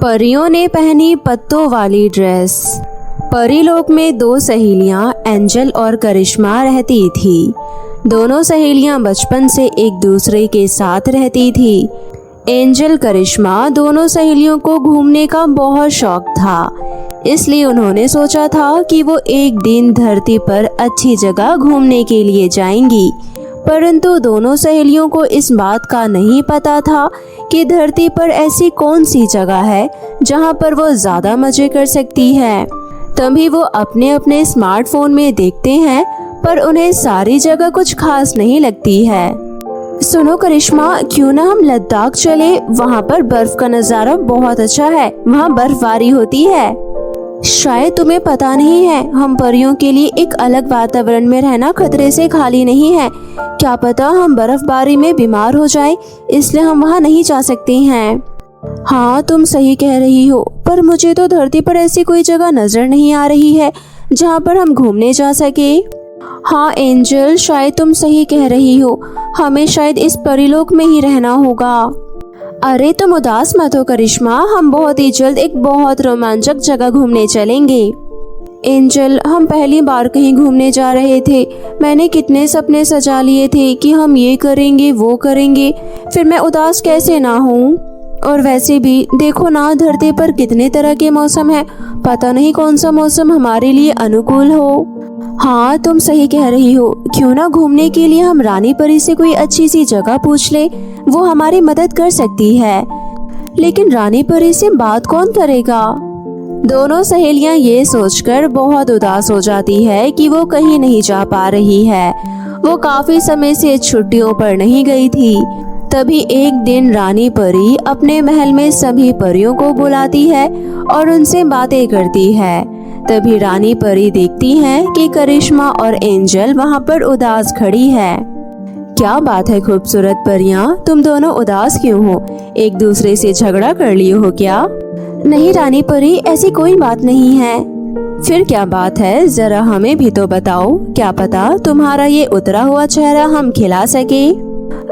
परियों ने पहनी पत्तों वाली ड्रेस। परीलोक में दो सहेलियां एंजल और करिश्मा रहती थी। दोनों सहेलियां बचपन से एक दूसरे के साथ रहती थी। एंजल करिश्मा दोनों सहेलियों को घूमने का बहुत शौक था, इसलिए उन्होंने सोचा था कि वो एक दिन धरती पर अच्छी जगह घूमने के लिए जाएंगी। परंतु दोनों सहेलियों को इस बात का नहीं पता था कि धरती पर ऐसी कौन सी जगह है जहां पर वो ज्यादा मजे कर सकती है। तभी वो अपने अपने स्मार्टफोन में देखते हैं, पर उन्हें सारी जगह कुछ खास नहीं लगती है। सुनो करिश्मा, क्यों ना हम लद्दाख चले? वहाँ पर बर्फ का नज़ारा बहुत अच्छा है, वहाँ बर्फबारी होती है। शायद तुम्हें पता नहीं है, हम परियों के लिए एक अलग वातावरण में रहना खतरे से खाली नहीं है। क्या पता हम बर्फबारी में बीमार हो जाए, इसलिए हम वहाँ नहीं जा सकते हैं। हाँ, तुम सही कह रही हो, पर मुझे तो धरती पर ऐसी कोई जगह नजर नहीं आ रही है जहाँ पर हम घूमने जा सके। हाँ एंजल, शायद तुम सही कह रही हो, हमें शायद इस परीलोक में ही रहना होगा। अरे तुम उदास मत हो करिश्मा, हम बहुत ही जल्द एक बहुत रोमांचक जगह घूमने चलेंगे। एंजल, हम पहली बार कहीं घूमने जा रहे थे। मैंने कितने सपने सजा लिए थे कि हम ये करेंगे वो करेंगे, फिर मैं उदास कैसे ना हूँ। और वैसे भी देखो ना, धरती पर कितने तरह के मौसम है, पता नहीं कौन सा मौसम हमारे लिए अनुकूल हो। हाँ तुम सही कह रही हो, क्यों ना घूमने के लिए हम रानी परी से कोई अच्छी सी जगह पूछ ले, वो हमारी मदद कर सकती है। लेकिन रानी परी से बात कौन करेगा? दोनों सहेलियां ये सोचकर बहुत उदास हो जाती है कि वो कहीं नहीं जा पा रही है। वो काफी समय से छुट्टियों पर नहीं गई थी। तभी एक दिन रानी परी अपने महल में सभी परियों को बुलाती है और उनसे बातें करती है। तभी रानी परी देखती है कि करिश्मा और एंजल वहाँ पर उदास खड़ी है। क्या बात है खूबसूरत परियां, तुम दोनों उदास क्यों हो? एक दूसरे से झगड़ा कर लिए हो क्या? नहीं रानी परी, ऐसी कोई बात नहीं है। फिर क्या बात है, जरा हमें भी तो बताओ, क्या पता तुम्हारा ये उतरा हुआ चेहरा हम खिला सके।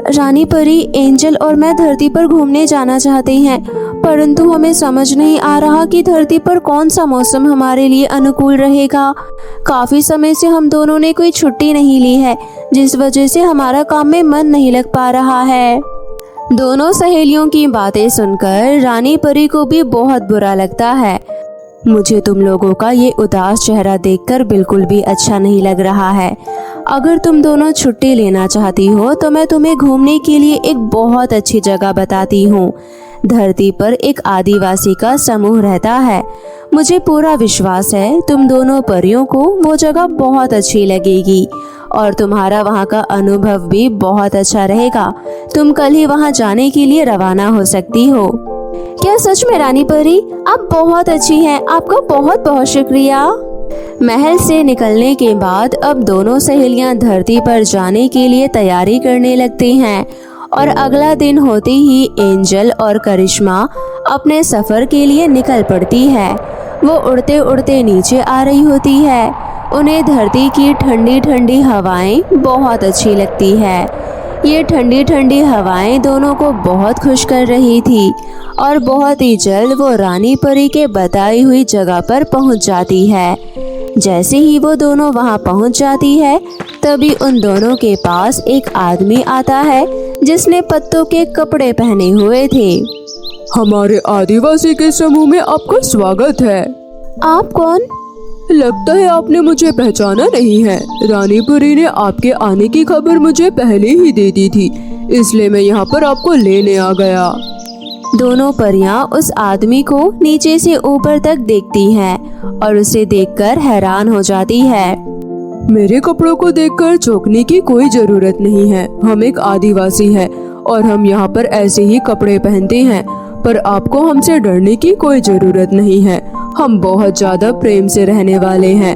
रानी परी, एंजल और मैं धरती पर घूमने जाना चाहते हैं, परंतु हमें समझ नहीं आ रहा कि धरती पर कौन सा मौसम हमारे लिए अनुकूल रहेगा। काफी समय से हम दोनों ने कोई छुट्टी नहीं ली है, जिस वजह से हमारा काम में मन नहीं लग पा रहा है। दोनों सहेलियों की बातें सुनकर रानी परी को भी बहुत बुरा लगता है। मुझे तुम लोगों का ये उदास चेहरा देखकर बिल्कुल भी अच्छा नहीं लग रहा है। अगर तुम दोनों छुट्टी लेना चाहती हो तो मैं तुम्हें घूमने के लिए एक बहुत अच्छी जगह बताती हूँ। धरती पर एक आदिवासी का समूह रहता है। मुझे पूरा विश्वास है तुम दोनों परियों को वो जगह बहुत अच्छी लगेगी और तुम्हारा वहाँ का अनुभव भी बहुत अच्छा रहेगा। तुम कल ही वहाँ जाने के लिए रवाना हो सकती हो। क्या सच में रानी परी? आप बहुत अच्छी हैं, आपका बहुत बहुत शुक्रिया। महल से निकलने के बाद अब दोनों सहेलियां धरती पर जाने के लिए तैयारी करने लगती हैं और अगला दिन होते ही एंजल और करिश्मा अपने सफर के लिए निकल पड़ती है। वो उड़ते उड़ते नीचे आ रही होती है। उन्हें धरती की ठंडी ठंडी हवाएं बहुत अच्छी लगती है। ये ठंडी ठंडी हवाएं दोनों को बहुत खुश कर रही थी और बहुत ही जल्द वो रानी परी के बताई हुई जगह पर पहुंच जाती है। जैसे ही वो दोनों वहां पहुंच जाती है, तभी उन दोनों के पास एक आदमी आता है जिसने पत्तों के कपड़े पहने हुए थे। हमारे आदिवासी के समूह में आपका स्वागत है। आप कौन? लगता है आपने मुझे पहचाना नहीं है। रानी परी ने आपके आने की खबर मुझे पहले ही दे दी थी, इसलिए मैं यहाँ पर आपको लेने आ गया। दोनों परियां उस आदमी को नीचे से ऊपर तक देखती हैं और उसे देखकर हैरान हो जाती है। मेरे कपड़ों को देखकर चौंकने की कोई जरूरत नहीं है। हम एक आदिवासी हैं और हम यहाँ पर ऐसे ही कपड़े पहनते हैं, पर आपको हमसे डरने की कोई जरूरत नहीं है। हम बहुत ज्यादा प्रेम से रहने वाले हैं।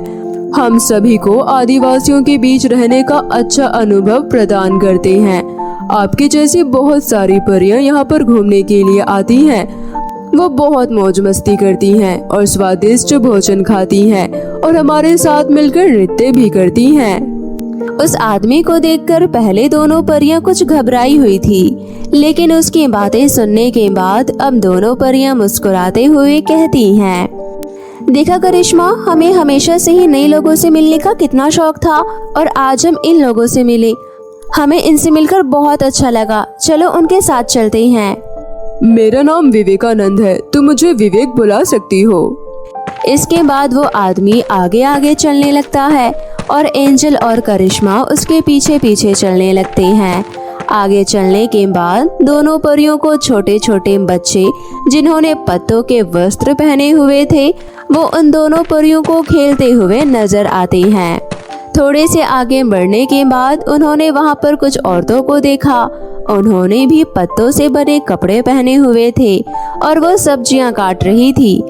हम सभी को आदिवासियों के बीच रहने का अच्छा अनुभव प्रदान करते हैं। आपकी जैसी बहुत सारी परियां यहाँ पर घूमने के लिए आती हैं। वो बहुत मौज मस्ती करती हैं और स्वादिष्ट भोजन खाती हैं और हमारे साथ मिलकर नृत्य भी करती हैं। उस आदमी को देखकर पहले दोनों परियां कुछ घबराई हुई थी, लेकिन उसकी बातें सुनने के बाद अब दोनों परियां मुस्कुराते हुए कहती हैं, देखा करिश्मा, हमें हमेशा से ही नए लोगों से मिलने का कितना शौक था और आज हम इन लोगों से मिले। हमें इनसे मिलकर बहुत अच्छा लगा। चलो उनके साथ चलते हैं। मेरा नाम विवेकानंद है, तुम मुझे विवेक बुला सकती हो। इसके बाद वो आदमी आगे आगे चलने लगता है और एंजल और करिश्मा उसके पीछे पीछे चलने लगते हैं। आगे चलने के बाद दोनों परियों को छोटे छोटे बच्चे जिन्होंने पत्तों के वस्त्र पहने हुए थे, वो उन दोनों परियों को खेलते हुए नजर आते हैं। थोड़े से आगे बढ़ने के बाद उन्होंने वहाँ पर कुछ औरतों को देखा। उन्होंने भी पत्तों से बने कपड़े पहने हुए थे और वो सब्जियां काट रही थी।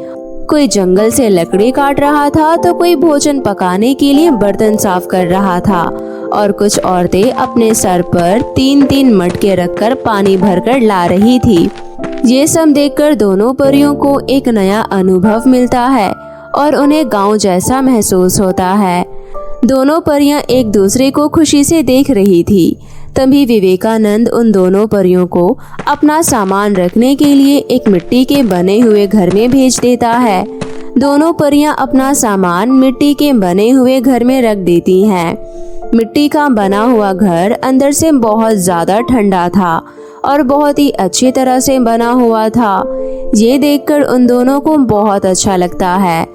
कोई जंगल से लकड़ी काट रहा था तो कोई भोजन पकाने के लिए बर्तन साफ कर रहा था और कुछ औरतें अपने सर पर 3-3 मटके रखकर पानी भरकर ला रही थी। ये सब देखकर दोनों परियों को एक नया अनुभव मिलता है और उन्हें गांव जैसा महसूस होता है। दोनों परियां एक दूसरे को खुशी से देख रही थी। तभी विवेकानंद उन दोनों परियों को अपना सामान रखने के लिए एक मिट्टी के बने हुए घर में भेज देता है। दोनों परियां अपना सामान मिट्टी के बने हुए घर में रख देती हैं। मिट्टी का बना हुआ घर अंदर से बहुत ज़्यादा ठंडा था और बहुत ही अच्छी तरह से बना हुआ था। ये देखकर उन दोनों को बहुत अच्छा लगता है।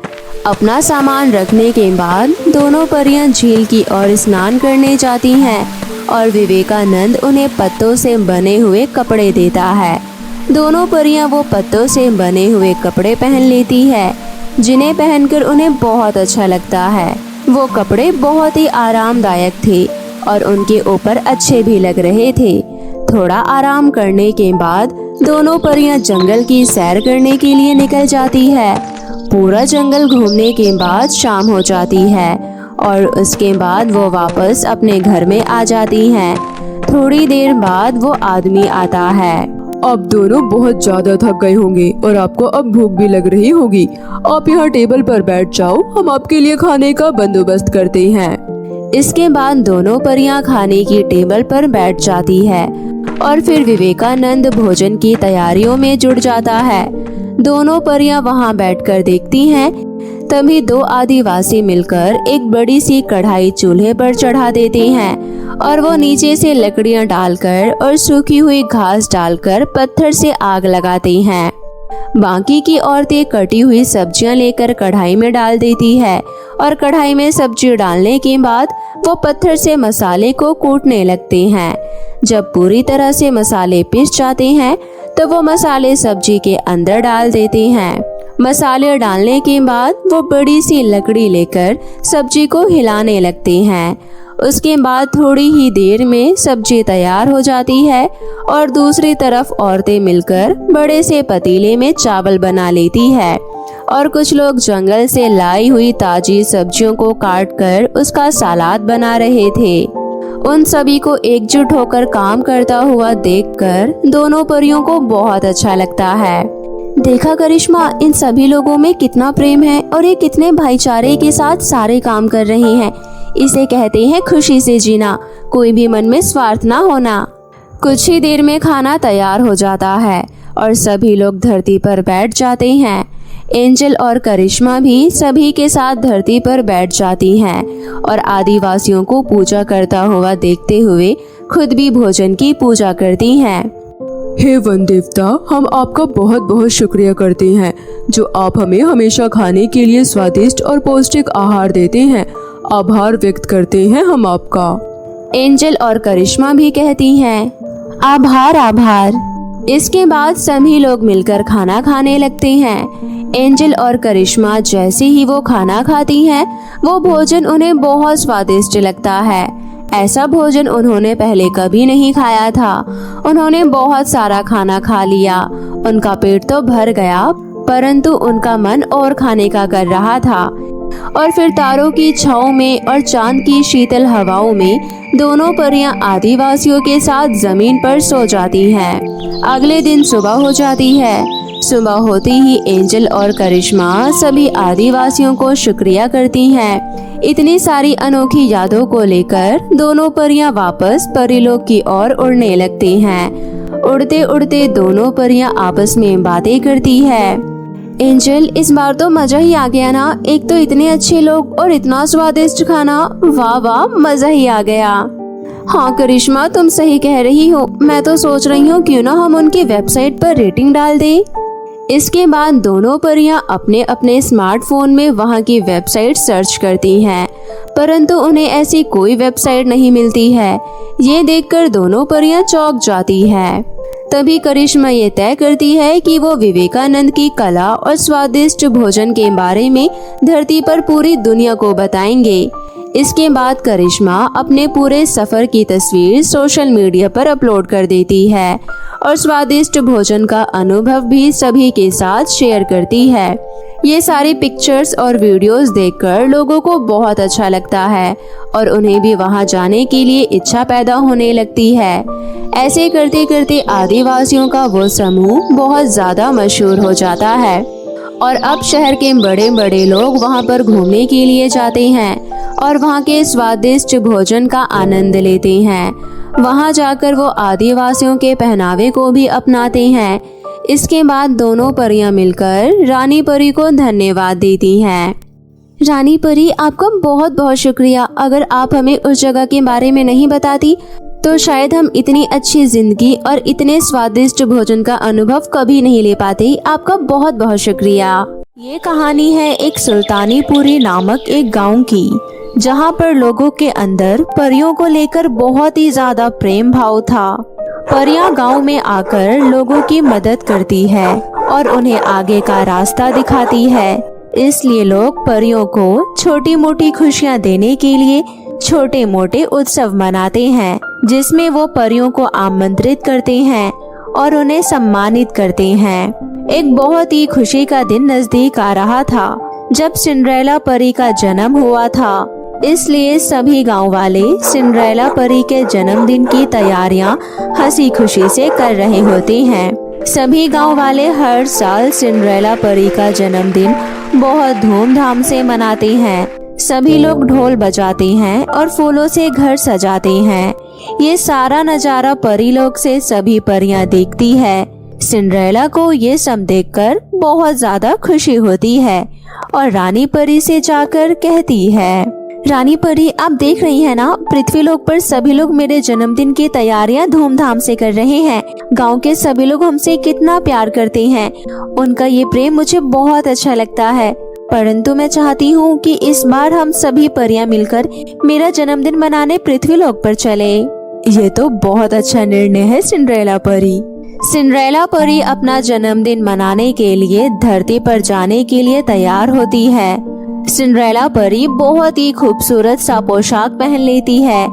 अपना सामान रखने के बाद दोनों परियां झील की ओर स्नान करने जाती हैं और विवेकानंद उन्हें पत्तों से बने हुए कपड़े देता है। दोनों परियां वो पत्तों से बने हुए कपड़े पहन लेती है, जिन्हें पहनकर उन्हें बहुत अच्छा लगता है। वो कपड़े बहुत ही आरामदायक थे और उनके ऊपर अच्छे भी लग रहे थे। थोड़ा आराम करने के बाद दोनों परियां जंगल की सैर करने के लिए निकल जाती है। पूरा जंगल घूमने के बाद शाम हो जाती है और उसके बाद वो वापस अपने घर में आ जाती हैं। थोड़ी देर बाद वो आदमी आता है। आप दोनों बहुत ज्यादा थक गए होंगे और आपको अब भूख भी लग रही होगी। आप यहाँ टेबल पर बैठ जाओ, हम आपके लिए खाने का बंदोबस्त करते हैं। इसके बाद दोनों परियां खाने की टेबल पर बैठ जाती है और फिर विवेकानंद भोजन की तैयारियों में जुट जाता है। दोनों परियां वहां बैठकर देखती हैं। तभी दो आदिवासी मिलकर एक बड़ी सी कढ़ाई चूल्हे पर चढ़ा देते हैं और वो नीचे से लकड़ियां डालकर और सूखी हुई घास डालकर पत्थर से आग लगाते हैं। बाकी की औरतें कटी हुई सब्जियां लेकर कढ़ाई में डाल देती है और कढ़ाई में सब्जी डालने के बाद वो पत्थर से मसाले को कूटने लगते हैं। जब पूरी तरह से मसाले पिस जाते हैं तो वो मसाले सब्जी के अंदर डाल देते हैं। मसाले डालने के बाद वो बड़ी सी लकड़ी लेकर सब्जी को हिलाने लगते हैं। उसके बाद थोड़ी ही देर में सब्जी तैयार हो जाती है और दूसरी तरफ औरतें मिलकर बड़े से पतीले में चावल बना लेती है और कुछ लोग जंगल से लाई हुई ताजी सब्जियों को काटकर उसका सलाद बना रहे थे। उन सभी को एकजुट होकर काम करता हुआ देखकर दोनों परियों को बहुत अच्छा लगता है। देखा करिश्मा, इन सभी लोगों में कितना प्रेम है और ये कितने भाईचारे के साथ सारे काम कर रहे हैं। इसे कहते हैं खुशी से जीना, कोई भी मन में स्वार्थ ना होना। कुछ ही देर में खाना तैयार हो जाता है और सभी लोग धरती पर बैठ जाते हैं। एंजल और करिश्मा भी सभी के साथ धरती पर बैठ जाती हैं और आदिवासियों को पूजा करता हुआ देखते हुए खुद भी भोजन की पूजा करती हैं। हे वन देवता, हम आपका बहुत बहुत शुक्रिया करते हैं जो आप हमें हमेशा खाने के लिए स्वादिष्ट और पौष्टिक आहार देते हैं। आभार व्यक्त करते हैं हम आपका। एंजल और करिश्मा भी कहती हैं, आभार आभार। इसके बाद सभी लोग मिलकर खाना खाने लगते हैं। एंजल और करिश्मा जैसे ही वो खाना खाती हैं, वो भोजन उन्हें बहुत स्वादिष्ट लगता है। ऐसा भोजन उन्होंने पहले कभी नहीं खाया था। उन्होंने बहुत सारा खाना खा लिया। उनका पेट तो भर गया, परंतु उनका मन और खाने का कर रहा था। और फिर तारों की छाँव में और चांद की शीतल हवाओं में दोनों परियां आदिवासियों के साथ जमीन पर सो जाती हैं। अगले दिन सुबह हो जाती है। सुबह होते ही एंजल और करिश्मा सभी आदिवासियों को शुक्रिया करती हैं। इतनी सारी अनोखी यादों को लेकर दोनों परियां वापस परीलोक की ओर उड़ने लगती हैं। उड़ते उड़ते दोनों परियां आपस में बातें करती है। एंजल, इस बार तो मजा ही आ गया ना। एक तो इतने अच्छे लोग और इतना स्वादिष्ट खाना। वाह वाह, मजा ही आ गया। हाँ करिश्मा, तुम सही कह रही हो। मैं तो सोच रही हूँ क्यों ना हम उनकी वेबसाइट पर रेटिंग डाल दें। इसके बाद दोनों परियां अपने अपने स्मार्टफोन में वहां की वेबसाइट सर्च करती हैं, परंतु उन्हें ऐसी कोई वेबसाइट नहीं मिलती है। ये देखकर दोनों परियां चौंक जाती है। तभी करिश्मा ये तय करती है कि वो विवेकानंद की कला और स्वादिष्ट भोजन के बारे में धरती पर पूरी दुनिया को बताएंगे। इसके बाद करिश्मा अपने पूरे सफर की तस्वीर सोशल मीडिया पर अपलोड कर देती है और स्वादिष्ट भोजन का अनुभव भी सभी के साथ शेयर करती है। ये सारी पिक्चर्स और वीडियोस देखकर लोगों को बहुत अच्छा लगता है और उन्हें भी वहां जाने के लिए इच्छा पैदा होने लगती है। ऐसे करते करते आदिवासियों का वो समूह बहुत ज्यादा मशहूर हो जाता है और अब शहर के बड़े बड़े लोग वहां पर घूमने के लिए जाते हैं और वहां के स्वादिष्ट भोजन का आनंद लेते हैं। वहां जाकर वो आदिवासियों के पहनावे को भी अपनाते हैं। इसके बाद दोनों परियां मिलकर रानी परी को धन्यवाद देती हैं। रानी परी, आपका बहुत बहुत शुक्रिया। अगर आप हमें उस जगह के बारे में नहीं बताती तो शायद हम इतनी अच्छी जिंदगी और इतने स्वादिष्ट भोजन का अनुभव कभी नहीं ले पाते। आपका बहुत बहुत शुक्रिया। ये कहानी है एक सुल्तानीपुरी नामक एक गांव की, जहां पर लोगों के अंदर परियों को लेकर बहुत ही ज्यादा प्रेम भाव था। परियां गांव में आकर लोगों की मदद करती है और उन्हें आगे का रास्ता दिखाती है। इसलिए लोग परियों को छोटी मोटी खुशियां देने के लिए छोटे मोटे उत्सव मनाते हैं, जिसमें वो परियों को आमंत्रित करते हैं और उन्हें सम्मानित करते हैं। एक बहुत ही खुशी का दिन नजदीक आ रहा था जब सिंड्रेला परी का जन्म हुआ था। इसलिए सभी गांव वाले सिंड्रेला परी के जन्मदिन की तैयारियां हंसी खुशी से कर रहे होते हैं। सभी गांव वाले हर साल सिंड्रेला परी का जन्मदिन बहुत धूमधाम से मनाते हैं। सभी लोग ढोल बजाते हैं और फूलों से घर सजाते हैं। ये सारा नजारा परीलोक से सभी परियां देखती है। सिंड्रेला को ये सब देखकर बहुत ज्यादा खुशी होती है और रानी परी से जाकर कहती है, रानी परी, आप देख रही हैं ना, पृथ्वीलोक पर सभी लोग मेरे जन्मदिन की तैयारियां धूमधाम से कर रहे हैं। गांव के सभी लोग हमसे कितना प्यार करते हैं। उनका ये प्रेम मुझे बहुत अच्छा लगता है। परंतु मैं चाहती हूँ कि इस बार हम सभी परियां मिलकर मेरा जन्मदिन मनाने पृथ्वीलोक पर चले। ये तो बहुत अच्छा निर्णय है सिंड्रेला परी। सिंड्रेला परी अपना जन्मदिन मनाने के लिए धरती पर जाने के लिए तैयार होती है। सिंड्रेला परी बहुत ही खूबसूरत सा पोशाक पहन लेती है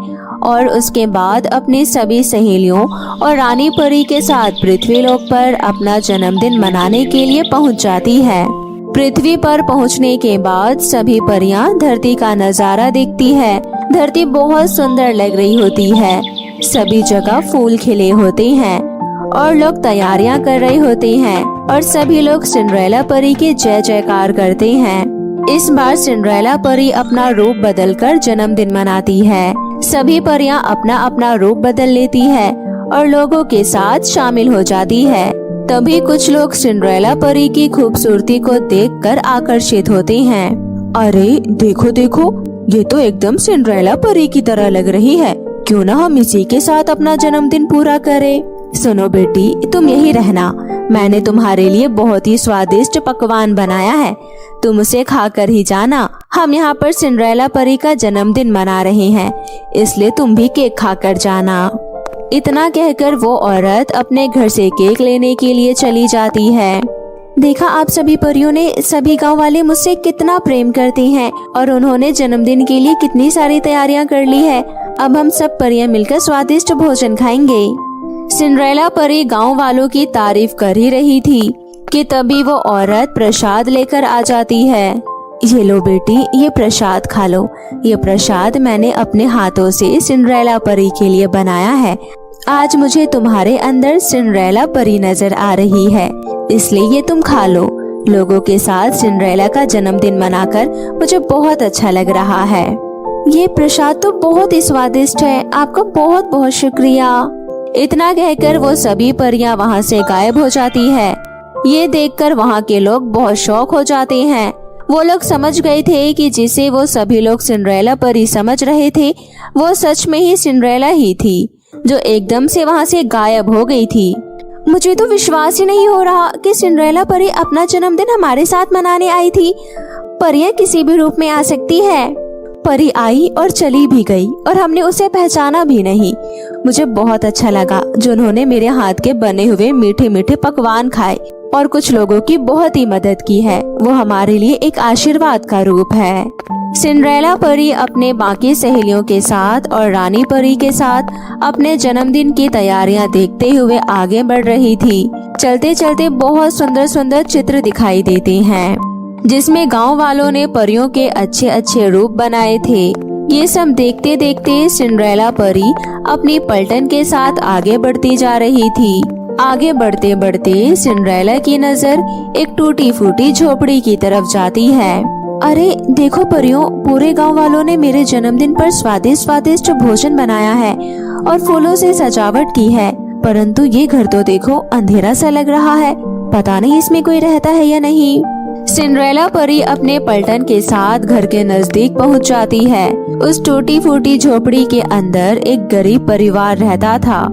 और उसके बाद अपनी सभी सहेलियों और रानी परी के साथ पृथ्वीलोक पर अपना जन्मदिन मनाने के लिए पहुंच जाती है। पृथ्वी पर पहुंचने के बाद सभी परियां धरती का नजारा देखती है। धरती बहुत सुंदर लग रही होती है। सभी जगह फूल खिले होते हैं और लोग तैयारियां कर रहे होते हैं और सभी लोग सिंड्रेला परी के जय जयकार करते हैं। इस बार सिंड्रेला परी अपना रूप बदलकर जन्मदिन मनाती है। सभी परियां अपना अपना रूप बदल लेती है और लोगों के साथ शामिल हो जाती है। तभी कुछ लोग सिंड्रेला परी की खूबसूरती को देखकर आकर्षित होते हैं। अरे देखो देखो, ये तो एकदम सिंड्रेला परी की तरह लग रही है। क्यों ना हम इसी के साथ अपना जन्मदिन पूरा करें। सुनो बेटी, तुम यही रहना। मैंने तुम्हारे लिए बहुत ही स्वादिष्ट पकवान बनाया है, तुम उसे खाकर ही जाना। हम यहाँ पर सिंड्रेला परी का जन्मदिन मना रहे हैं, इसलिए तुम भी केक खाकर जाना। इतना कहकर वो औरत अपने घर से केक लेने के लिए चली जाती है। देखा आप सभी परियों ने, सभी गांव वाले मुझसे कितना प्रेम करते हैं और उन्होंने जन्मदिन के लिए कितनी सारी तैयारियां कर ली है। अब हम सब परियां मिलकर स्वादिष्ट भोजन खाएंगे। सिंड्रेला परी गांव वालों की तारीफ कर ही रही थी कि तभी वो औरत प्रसाद लेकर आ जाती है। ये लो बेटी, ये प्रसाद खा लो। ये प्रसाद मैंने अपने हाथों से सिंड्रेला परी के लिए बनाया है। आज मुझे तुम्हारे अंदर सिंड्रेला परी नजर आ रही है, इसलिए ये तुम खा लो। लोगों के साथ सिंड्रेला का जन्मदिन मनाकर मुझे बहुत अच्छा लग रहा है। ये प्रसाद तो बहुत ही स्वादिष्ट है, आपका बहुत बहुत शुक्रिया। इतना कहकर वो सभी परियां वहाँ से गायब हो जाती है। ये देखकर वहाँ के लोग बहुत शौक हो जाते हैं। वो लोग समझ गए थे कि जिसे वो सभी लोग सिंड्रेला परी समझ रहे थे, वो सच में ही सिंड्रेला ही थी, जो एकदम से वहाँ से गायब हो गई थी। मुझे तो विश्वास ही नहीं हो रहा कि सिंड्रेला परी अपना जन्मदिन हमारे साथ मनाने आई थी। परियां किसी भी रूप में आ सकती है। परी आई और चली भी गई और हमने उसे पहचाना भी नहीं। मुझे बहुत अच्छा लगा जो उन्होंने मेरे हाथ के बने हुए मीठे मीठे पकवान खाए और कुछ लोगों की बहुत ही मदद की है। वो हमारे लिए एक आशीर्वाद का रूप है। सिंड्रेला परी अपने बाकी सहेलियों के साथ और रानी परी के साथ अपने जन्मदिन की तैयारियां देखते हुए आगे बढ़ रही थी। चलते चलते बहुत सुंदर सुंदर चित्र दिखाई देते हैं, जिसमें गांव वालों ने परियों के अच्छे अच्छे रूप बनाए थे। ये सब देखते देखते सिंड्रेला परी अपनी पलटन के साथ आगे बढ़ती जा रही थी। आगे बढ़ते बढ़ते सिंड्रेला की नजर एक टूटी फूटी झोपड़ी की तरफ जाती है। अरे देखो परियों, पूरे गांव वालों ने मेरे जन्मदिन पर स्वादिष्ट स्वादिष्ट भोजन बनाया है और फूलों से सजावट की है, परंतु ये घर तो देखो अंधेरा सा लग रहा है। पता नहीं इसमें कोई रहता है या नहीं। सिंड्रेला परी अपने पलटन के साथ घर के नजदीक पहुंच जाती है। उस टूटी फूटी झोपड़ी के अंदर एक गरीब परिवार रहता था,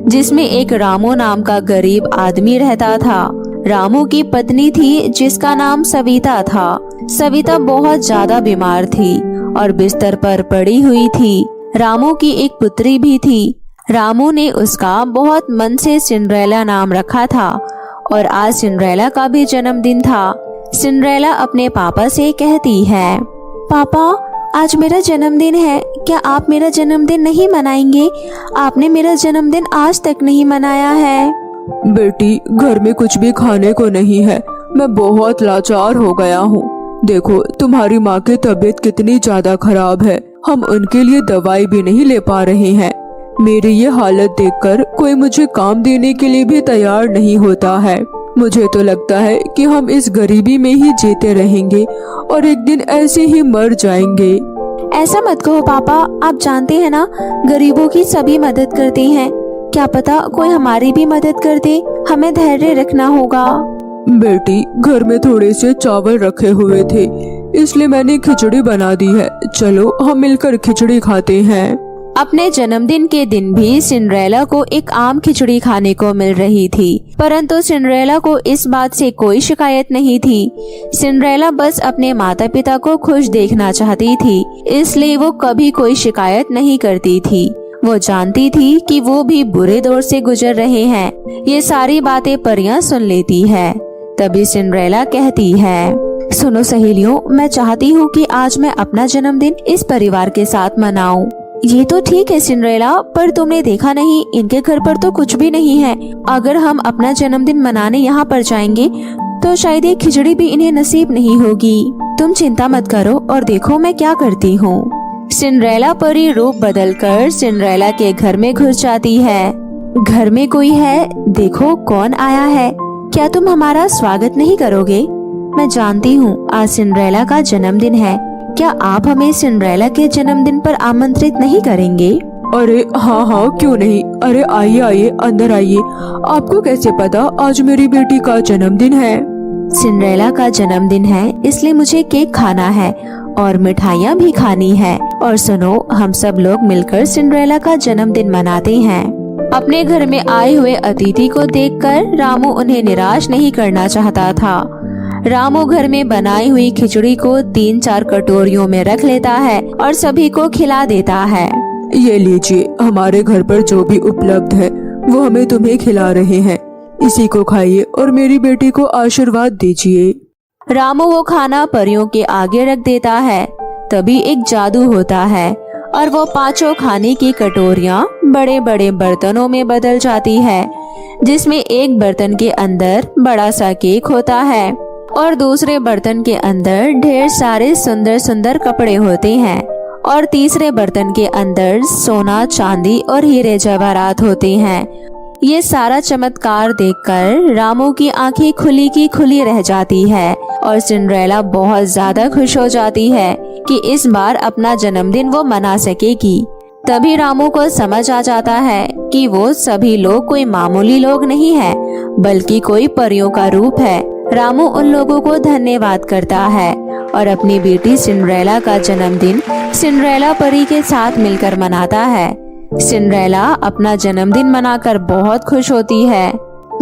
जिसमें एक रामू नाम का गरीब आदमी रहता था। रामू की पत्नी थी जिसका नाम सविता था। सविता बहुत ज्यादा बीमार थी और बिस्तर पर पड़ी हुई थी। रामू की एक पुत्री भी थी। रामू ने उसका बहुत मन से सिंड्रेला नाम रखा था और आज सिंड्रेला का भी जन्मदिन था। सिंड्रेला अपने पापा से कहती है, पापा आज मेरा जन्मदिन है, क्या आप मेरा जन्मदिन नहीं मनाएंगे? आपने मेरा जन्मदिन आज तक नहीं मनाया है। बेटी, घर में कुछ भी खाने को नहीं है, मैं बहुत लाचार हो गया हूँ। देखो तुम्हारी माँ की तबीयत कितनी ज्यादा खराब है, हम उनके लिए दवाई भी नहीं ले पा रहे हैं। मेरी ये हालत देखकर कोई मुझे काम देने के लिए भी तैयार नहीं होता है। मुझे तो लगता है कि हम इस गरीबी में ही जीते रहेंगे और एक दिन ऐसे ही मर जाएंगे। ऐसा मत कहो पापा, आप जानते हैं ना, गरीबों की सभी मदद करते हैं। क्या पता कोई हमारी भी मदद कर दे, हमें धैर्य रखना होगा। बेटी, घर में थोड़े से चावल रखे हुए थे, इसलिए मैंने खिचड़ी बना दी है। चलो हम मिलकर खिचड़ी खाते हैं। अपने जन्मदिन के दिन भी सिंड्रेला को एक आम खिचड़ी खाने को मिल रही थी, परंतु सिंड्रेला को इस बात से कोई शिकायत नहीं थी। सिंड्रेला बस अपने माता पिता को खुश देखना चाहती थी, इसलिए वो कभी कोई शिकायत नहीं करती थी। वो जानती थी कि वो भी बुरे दौर से गुजर रहे हैं। ये सारी बातें परियां सुन लेती है। तभी सिंड्रेला कहती है, सुनो सहेलियों, मैं चाहती हूँ कि आज मैं अपना जन्मदिन इस परिवार के साथ मनाऊं। ये तो ठीक है सिंड्रेला, पर तुमने देखा नहीं, इनके घर पर तो कुछ भी नहीं है। अगर हम अपना जन्मदिन मनाने यहाँ पर जाएंगे तो शायद ये खिचड़ी भी इन्हें नसीब नहीं होगी। तुम चिंता मत करो और देखो मैं क्या करती हूँ। सिंड्रेला परी रूप बदलकर सिंड्रेला के घर में घुस जाती है। घर में कोई है, देखो कौन आया है। क्या तुम हमारा स्वागत नहीं करोगे? मैं जानती हूँ आज सिंड्रेला का जन्मदिन है, क्या आप हमें सिंड्रेला के जन्मदिन पर आमंत्रित नहीं करेंगे? अरे हाँ हाँ, क्यों नहीं। अरे आइए आइए, अंदर आइए। आपको कैसे पता आज मेरी बेटी का जन्मदिन है? सिंड्रेला का जन्मदिन है, इसलिए मुझे केक खाना है और मिठाइयाँ भी खानी है। और सुनो, हम सब लोग मिलकर सिंड्रेला का जन्मदिन मनाते हैं। अपने घर में आए हुए अतिथि को देखकर रामू उन्हें निराश नहीं करना चाहता था। रामू घर में बनाई हुई खिचड़ी को 3-4 कटोरियों में रख लेता है और सभी को खिला देता है। ये लीजिए, हमारे घर पर जो भी उपलब्ध है वो हमें तुम्हें खिला रहे हैं। इसी को खाइए और मेरी बेटी को आशीर्वाद दीजिए। रामू वो खाना परियों के आगे रख देता है। तभी एक जादू होता है और वो 5 खाने की कटोरियाँ बड़े बड़े बर्तनों में बदल जाती है, जिसमें एक बर्तन के अंदर बड़ा सा केक होता है और दूसरे बर्तन के अंदर ढेर सारे सुंदर सुंदर कपड़े होते हैं और तीसरे बर्तन के अंदर सोना, चांदी और हीरे जवाहरात होते हैं। ये सारा चमत्कार देखकर रामू की आंखें खुली की खुली रह जाती है और सिंड्रेला बहुत ज्यादा खुश हो जाती है कि इस बार अपना जन्मदिन वो मना सकेगी। तभी रामू को समझ आ जाता है कि वो सभी लोग कोई मामूली लोग नहीं है, बल्कि कोई परियों का रूप है। रामू उन लोगों को धन्यवाद करता है और अपनी बेटी सिंड्रेला का जन्मदिन सिंड्रेला परी के साथ मिलकर मनाता है। सिंड्रेला अपना जन्मदिन मनाकर बहुत खुश होती है।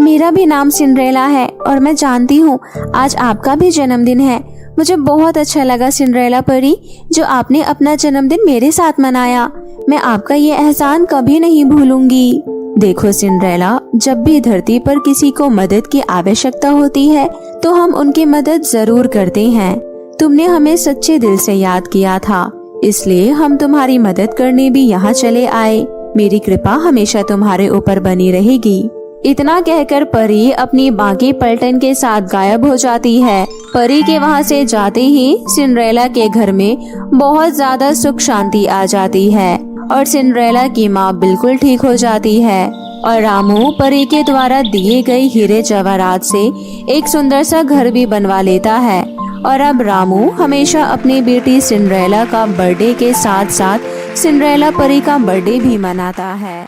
मेरा भी नाम सिंड्रेला है और मैं जानती हूँ आज आपका भी जन्मदिन है। मुझे बहुत अच्छा लगा सिंड्रेला परी, जो आपने अपना जन्मदिन मेरे साथ मनाया। मैं आपका ये एहसान कभी नहीं भूलूंगी। देखो सिंड्रेला, जब भी धरती पर किसी को मदद की आवश्यकता होती है तो हम उनकी मदद जरूर करते हैं। तुमने हमें सच्चे दिल से याद किया था, इसलिए हम तुम्हारी मदद करने भी यहाँ चले आए। मेरी कृपा हमेशा तुम्हारे ऊपर बनी रहेगी। इतना कहकर परी अपनी बाकी पलटन के साथ गायब हो जाती है। परी के वहाँ से जाते ही सिंड्रेला के घर में बहुत ज्यादा सुख शांति आ जाती है और सिंड्रेला की माँ बिल्कुल ठीक हो जाती है और रामू परी के द्वारा दिए गए हीरे जवाहरात से एक सुंदर सा घर भी बनवा लेता है। और अब रामू हमेशा अपनी बेटी सिंड्रेला का बर्थडे के साथ साथ सिंड्रेला परी का बर्थडे भी मनाता है।